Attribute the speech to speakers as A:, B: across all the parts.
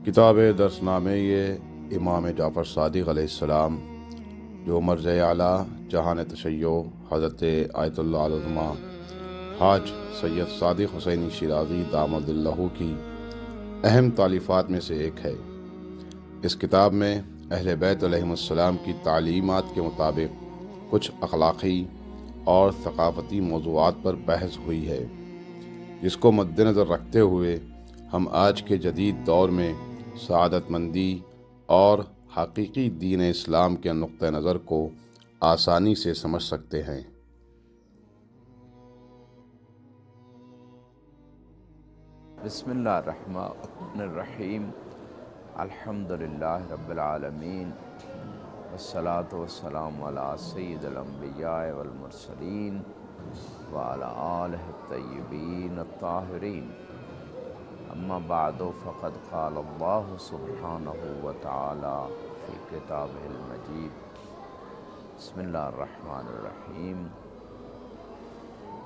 A: کتاب درس نامے یہ امام جعفر صادق علیہ السلام جو مرجع اعلیٰ جہان تشیع حضرت آیت اللہ العظمہ حاج سید صادق حسینی شیرازی دامت اللہ کی اہم تالیفات میں سے ایک ہے۔ اس کتاب میں اہل بیت علیہم السلام کی تعلیمات کے مطابق کچھ اخلاقی اور ثقافتی موضوعات پر بحث ہوئی ہے، جس کو مد نظر رکھتے ہوئے ہم آج کے جدید دور میں سعادت مندی اور حقیقی دین اسلام کے نقطہ نظر کو آسانی سے سمجھ سکتے ہیں۔
B: بسم اللہ الرحمن الرحیم، الحمدللہ رب العالمین، والصلاة والسلام علی سید الانبیاء والمرسلین وعلی آلہ الطیبین الطاہرین، اما بعد فقد قال اللہ سبحانہ وتعالی فی کتابہ المجید۔ بسم اللہ الرحمن الرحیم،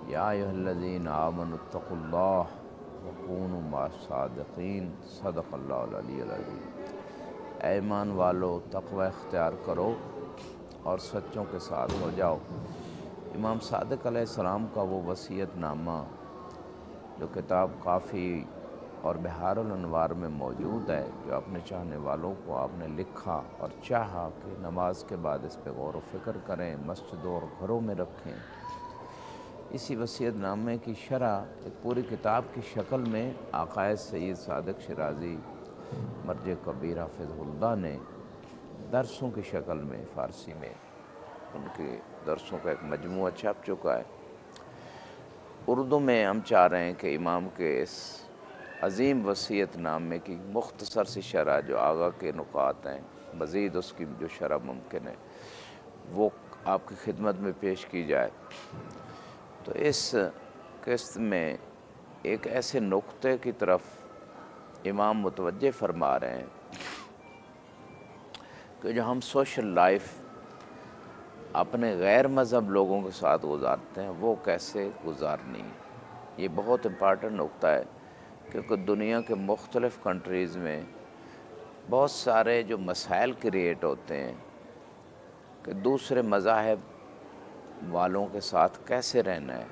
B: یا ایھا الذین آمنوا اتقوا اللہ وکونوا مع الصادقین، صدق اللہ العلی العظیم۔ اے ایمان والو، تقوی اختیار کرو اور سچوں کے ساتھ ہو جاؤ۔ امام صادق علیہ السلام کا وہ وصیت نامہ جو کتاب کافی اور بحار الانوار میں موجود ہے، جو اپنے چاہنے والوں کو آپ نے لکھا اور چاہا کہ نماز کے بعد اس پہ غور و فکر کریں، مسجدوں اور گھروں میں رکھیں۔ اسی وصیت نامے کی شرح ایک پوری کتاب کی شکل میں آقائے سید صادق شیرازی مرجع کبیر حافظ اللہ نے درسوں کی شکل میں فارسی میں ان کے درسوں کا ایک مجموعہ چھپ چکا ہے۔ اردو میں ہم چاہ رہے ہیں کہ امام کے اس عظیم وصیت نامے کی مختصر سی شرح جو آگا کے نکات ہیں، مزید اس کی جو شرح ممکن ہے وہ آپ کی خدمت میں پیش کی جائے۔ تو اس قسط میں ایک ایسے نقطے کی طرف امام متوجہ فرما رہے ہیں کہ جو ہم سوشل لائف اپنے غیر مذہب لوگوں کے ساتھ گزارتے ہیں وہ کیسے گزارنی ہے۔ یہ بہت امپارٹنٹ نقطہ ہے، کیونکہ دنیا کے مختلف کنٹریز میں بہت سارے جو مسائل کریٹ ہوتے ہیں کہ دوسرے مذاہب والوں کے ساتھ کیسے رہنا ہے۔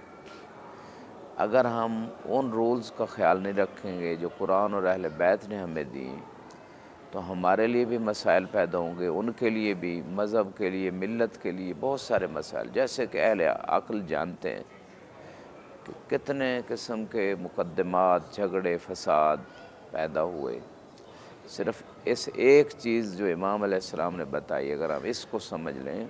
B: اگر ہم ان رولز کا خیال نہیں رکھیں گے جو قرآن اور اہل بیت نے ہمیں دی، تو ہمارے لیے بھی مسائل پیدا ہوں گے، ان کے لیے بھی، مذہب کے لیے، ملت کے لیے بہت سارے مسائل۔ جیسے کہ اہل عقل جانتے ہیں کہ کتنے قسم کے مقدمات، جھگڑے، فساد پیدا ہوئے، صرف اس ایک چیز جو امام علیہ السلام نے بتائی، اگر ہم اس کو سمجھ لیں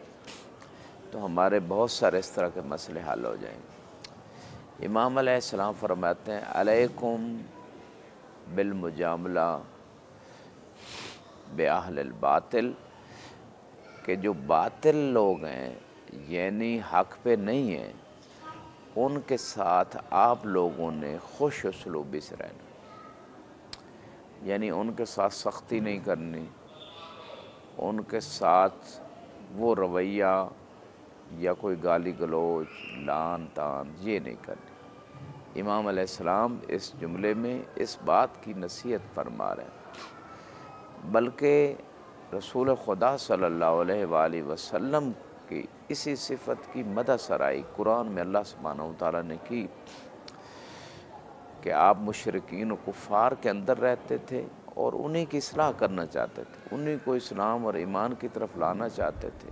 B: تو ہمارے بہت سارے اس طرح کے مسئلے حل ہو جائیں گے۔ امام علیہ السلام فرماتے ہیں علیکم بالمجاملہ بأہل الباطل، کہ جو باطل لوگ ہیں یعنی حق پہ نہیں ہیں، ان کے ساتھ آپ لوگوں نے خوش اسلوبی سے رہنا، یعنی ان کے ساتھ سختی نہیں کرنی، ان کے ساتھ وہ رویہ یا کوئی گالی گلوچ، لعن طعن یہ نہیں کرنی۔ امام علیہ السلام اس جملے میں اس بات کی نصیحت فرما رہے ہیں، بلکہ رسول خدا صلی اللہ علیہ وآلہ وسلم کی اسی صفت کی مدح سرائی قرآن میں اللہ سبحانہ وتعالیٰ نے کی کہ آپ مشرکین و کفار کے اندر رہتے تھے اور انہی کی اصلاح کرنا چاہتے تھے، انہی کو اسلام اور ایمان کی طرف لانا چاہتے تھے،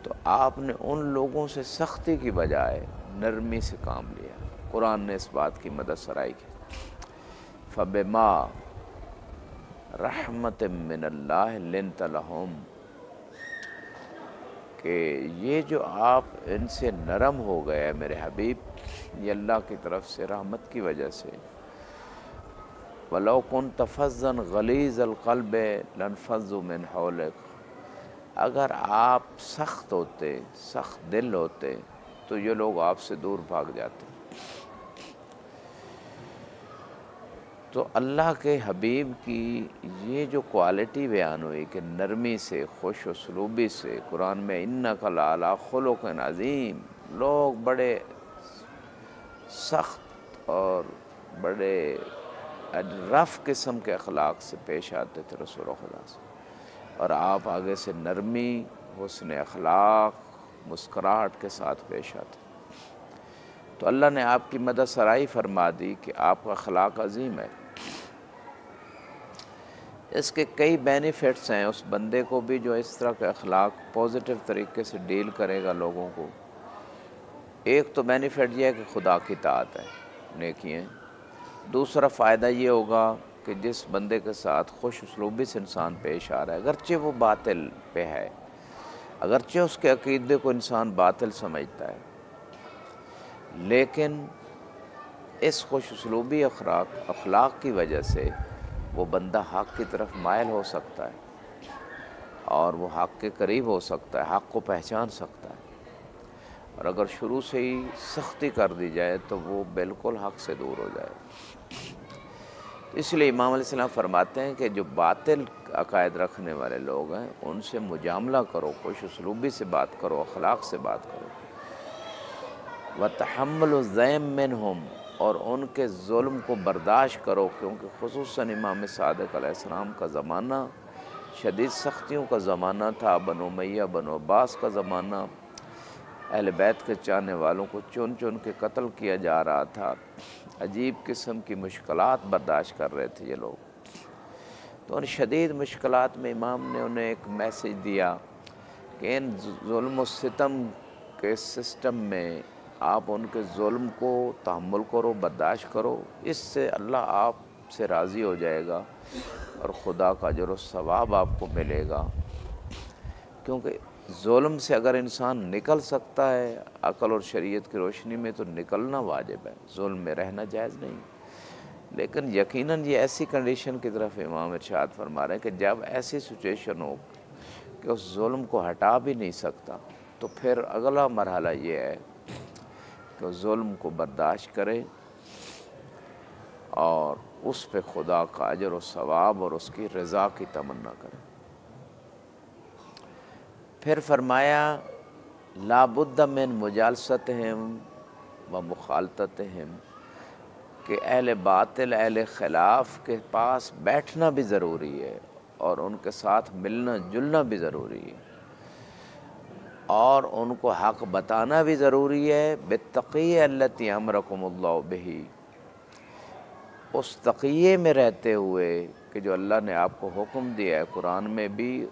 B: تو آپ نے ان لوگوں سے سختی کی بجائے نرمی سے کام لیا۔ قرآن نے اس بات کی مدد سرائی کی، فَبِمَا رحمت من اللہ لنت لہم، کہ یہ جو آپ ان سے نرم ہو گئے میرے حبیب، یہ اللہ کی طرف سے رحمت کی وجہ سے۔ وَلَوْ كُنْتَ فَظًّا غَلِيظَ الْقَلْبِ لَانفَضُّوا مِنْ حَوْلِكَ، اگر آپ سخت ہوتے، سخت دل ہوتے تو یہ لوگ آپ سے دور بھاگ جاتے۔ تو اللہ کے حبیب کی یہ جو کوالٹی بیان ہوئی کہ نرمی سے، خوش اسلوبی سے، قرآن میں اِنَّكَ لَعَلَىٰ خُلُقٍ عَظِيمٍ، لوگ بڑے سخت اور بڑے رف قسم کے اخلاق سے پیش آتے تھے رسول خدا سے، اور آپ آگے سے نرمی، حسن اخلاق، مسکراہٹ کے ساتھ پیش آتے۔ تو اللہ نے آپ کی مدد سرائی فرما دی کہ آپ کا اخلاق عظیم ہے۔ اس کے کئی بینیفٹس ہیں اس بندے کو بھی جو اس طرح کے اخلاق پازیٹیو طریقے سے ڈیل کرے گا لوگوں کو۔ ایک تو بینیفٹ یہ ہے کہ خدا کی اطاعت ہے، نیکی ہیں۔ دوسرا فائدہ یہ ہوگا کہ جس بندے کے ساتھ خوش اسلوبی سے انسان پیش آ رہا ہے، اگرچہ وہ باطل پہ ہے، اگرچہ اس کے عقیدے کو انسان باطل سمجھتا ہے، لیکن اس خوش اسلوبی اخلاق کی وجہ سے وہ بندہ حق کی طرف مائل ہو سکتا ہے اور وہ حق کے قریب ہو سکتا ہے، حق کو پہچان سکتا ہے۔ اور اگر شروع سے ہی سختی کر دی جائے تو وہ بالکل حق سے دور ہو جائے۔ اس لیے امام علیہ السلام فرماتے ہیں کہ جو باطل عقائد رکھنے والے لوگ ہیں ان سے مجاملہ کرو، خوش اسلوبی سے بات کرو، اخلاق سے بات کرو۔ وَتَحَمُّلُ الظَّيْمِ مِنْهُمْ، اور ان کے ظلم کو برداشت کرو، کیونکہ خصوصاً امام صادق علیہ السلام کا زمانہ شدید سختیوں کا زمانہ تھا، بنو امیہ بنو عباس کا زمانہ، اہل بیت کے چاہنے والوں کو چن چن کے قتل کیا جا رہا تھا، عجیب قسم کی مشکلات برداشت کر رہے تھے یہ لوگ۔ تو ان شدید مشکلات میں امام نے انہیں ایک میسیج دیا کہ ان ظلم و ستم کے سسٹم میں آپ ان کے ظلم کو تحمل کرو، برداشت کرو، اس سے اللہ آپ سے راضی ہو جائے گا اور خدا کا اجر و ثواب آپ کو ملے گا۔ کیونکہ ظلم سے اگر انسان نکل سکتا ہے عقل اور شریعت کی روشنی میں تو نکلنا واجب ہے، ظلم میں رہنا جائز نہیں۔ لیکن یقیناً یہ ایسی کنڈیشن کی طرف امام ارشاد فرما رہے ہیں کہ جب ایسی سچویشن ہو کہ اس ظلم کو ہٹا بھی نہیں سکتا، تو پھر اگلا مرحلہ یہ ہے کہ ظلم کو برداشت کرے اور اس پہ خدا کا اجر و ثواب اور اس کی رضا کی تمنا کرے۔ پھر فرمایا لا بد من مجالستہم و مخالطتہم، کہ اہل باطل، اہل خلاف کے پاس بیٹھنا بھی ضروری ہے اور ان کے ساتھ ملنا جلنا بھی ضروری ہے، اور ان کو حق بتانا بھی ضروری ہے، بالتقیہ التی امرکم اللہ بہ، اس تقیے میں رہتے ہوئے کہ جو اللہ نے آپ کو حکم دیا ہے قرآن میں بھی،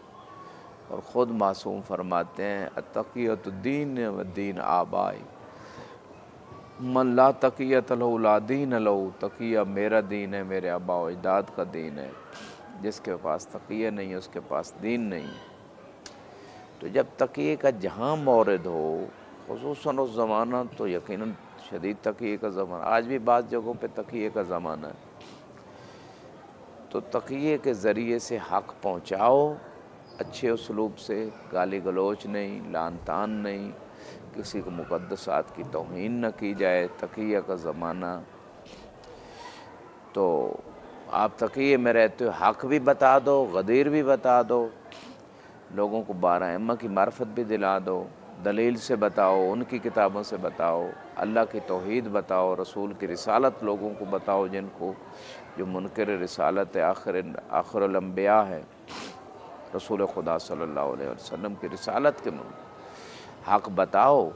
B: اور خود معصوم فرماتے ہیں التقیۃ الدین والدین آبائی، من لا تقیۃ لہ لا دین لہ، تقیہ میرا دین ہے، میرے آباء و اجداد کا دین ہے، جس کے پاس تقیہ نہیں ہے اس کے پاس دین نہیں ہے۔ تو جب تقیے کا جہاں مورد ہو، خصوصاً اس زمانہ تو یقیناً شدید تقیے کا زمانہ، آج بھی بعض جگہوں پہ تقیے کا زمانہ ہے، تو تقیے کے ذریعے سے حق پہنچاؤ، اچھے اسلوب سے، گالی گلوچ نہیں، لعن طعن نہیں، کسی کو مقدسات کی توہین نہ کی جائے، تقیہ کا زمانہ۔ تو آپ تقیے میں رہتے ہو، حق بھی بتا دو، غدیر بھی بتا دو، لوگوں کو 12 ائمہ کی معرفت بھی دلا دو، دلیل سے بتاؤ، ان کی کتابوں سے بتاؤ، اللہ کی توحید بتاؤ، رسول کی رسالت لوگوں کو بتاؤ، جن کو جو منکر رسالت ہے، آخر الانبیاء ہے، رسول خدا صلی اللہ علیہ وسلم کی رسالت کے حق بتاؤ،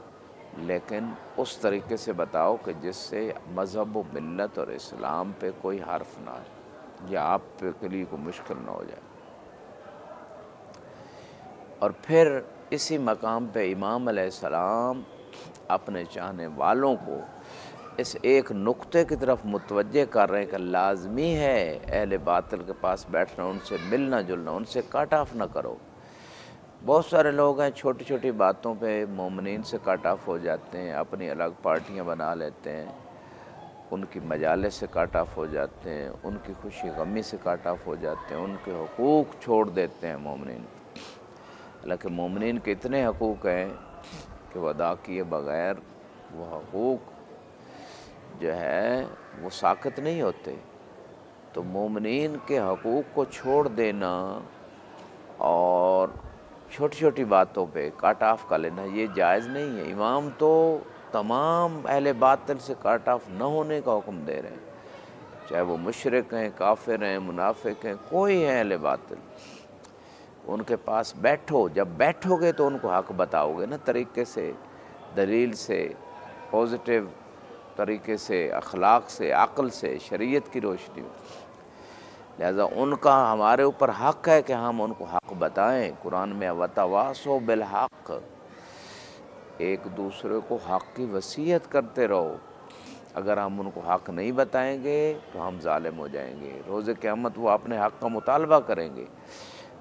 B: لیکن اس طریقے سے بتاؤ کہ جس سے مذہب و ملت اور اسلام پہ کوئی حرف نہ آئے یا آپ کے لیے کوئی مشکل نہ ہو جائے۔ اور پھر اسی مقام پہ امام علیہ السلام اپنے چاہنے والوں کو اس ایک نقطے کی طرف متوجہ کر رہے ہیں کہ لازمی ہے اہل باطل کے پاس بیٹھنا، ان سے ملنا جلنا، ان سے کٹ آف نہ کرو۔ بہت سارے لوگ ہیں چھوٹی چھوٹی باتوں پہ مومنین سے کٹ آف ہو جاتے ہیں، اپنی الگ پارٹیاں بنا لیتے ہیں، ان کی مجالس سے کٹ آف ہو جاتے ہیں، ان کی خوشی غمی سے کٹ آف ہو جاتے ہیں، ان کے حقوق چھوڑ دیتے ہیں مومنین۔ حالانکہ مومنین کے اتنے حقوق ہیں کہ وہ ادا کیے بغیر وہ حقوق جو ہے وہ ساقط نہیں ہوتے۔ تو مومنین کے حقوق کو چھوڑ دینا اور چھوٹی چھوٹی باتوں پہ کٹ آف کر لینا یہ جائز نہیں ہے۔ امام تو تمام اہل باطل سے کٹ آف نہ ہونے کا حکم دے رہے ہیں، چاہے وہ مشرک ہیں، کافر ہیں، منافق ہیں، کوئی ہیں اہل باطل، ان کے پاس بیٹھو، جب بیٹھو گے تو ان کو حق بتاؤ گے نا، طریقے سے، دلیل سے، پازیٹیو طریقے سے، اخلاق سے، عقل سے، شریعت کی روشنی میں۔ لہذا ان کا ہمارے اوپر حق ہے کہ ہم ان کو حق بتائیں۔ قرآن میں وَتَوَاصَوْا بِالْحَقِّ، ایک دوسرے کو حق کی وصیت کرتے رہو۔ اگر ہم ان کو حق نہیں بتائیں گے تو ہم ظالم ہو جائیں گے، روز قیامت وہ اپنے حق کا مطالبہ کریں گے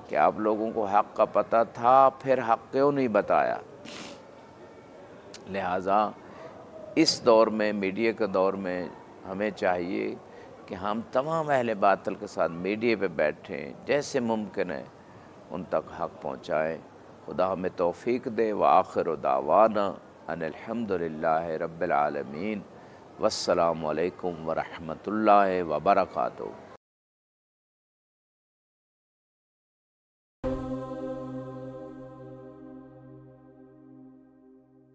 B: کہ آپ لوگوں کو حق کا پتہ تھا، پھر حق کیوں نہیں بتایا۔ لہٰذا اس دور میں، میڈیا کے دور میں، ہمیں چاہیے کہ ہم تمام اہل باطل کے ساتھ میڈیا پہ بیٹھیں، جیسے ممکن ہے ان تک حق پہنچائیں۔ خدا ہمیں توفیق دے۔ وآخر دعوانا ان الحمد للہ رب العالمین، والسلام علیکم ورحمۃ اللہ وبرکاتہ۔